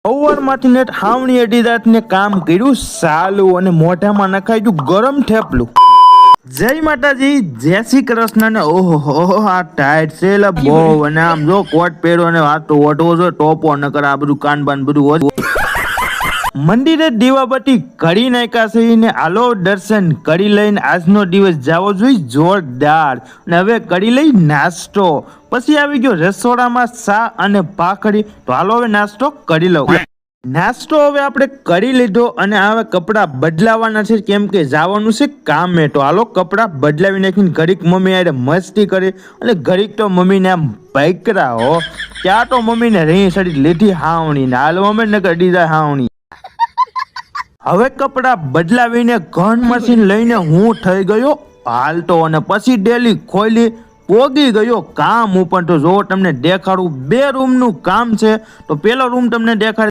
ઓવરમાંથી net હાવણી અડી રાતને કામ કર્યું સાલું અને મોઢામાં નખાઈ ગયું ગરમ થેપલું. જય માતાજી, જય શ્રી કૃષ્ણ. ને ઓહો આ ટાઈટ છે લે બહુ. અને આમ જો કોટ પહેરો અને હાથ તો ઓઢવો જો ટોપો ન કરે આ બધું કાન બાન બધું હોય. મંદિરે દીવાબત્તી કરી નાખ્યા છે ને આલો દર્શન કરી લઈને આજનો દિવસ જાવો જોઈએ જોરદાર. અને હવે કરી લઈ નાસ્તો. પછી આવી ગયો રસોડામાં ચા અને ભાખરી. તો હાલો હવે નાસ્તો કરી લઉં. નાસ્તો હવે આપણે કરી લીધો અને હવે કપડાં બદલાવાના છે કેમ કે જવાનું છે કામે. તો હાલો કપડાં બદલાવી નાખીને ઘડીક મમ્મી આડે મસ્તી કરી અને ઘડીક તો મમ્મીને આમ ભૈકરા હો. ત્યાં તો મમ્મીને રહી સડી લીધી હાવણી ને હાલ મમ્મી ને કરી દીધા હાવણી. હવે કપડાં બદલાવીને ઘન મશીન લઈને હું થઈ ગયો હાલતો અને પછી ડેલી ખોલી પોગી ગયો કામ ઉપર. તો જો તમને દેખાડું 2 રૂમનું કામ છે. તો પેલો રૂમ તમને દેખાડ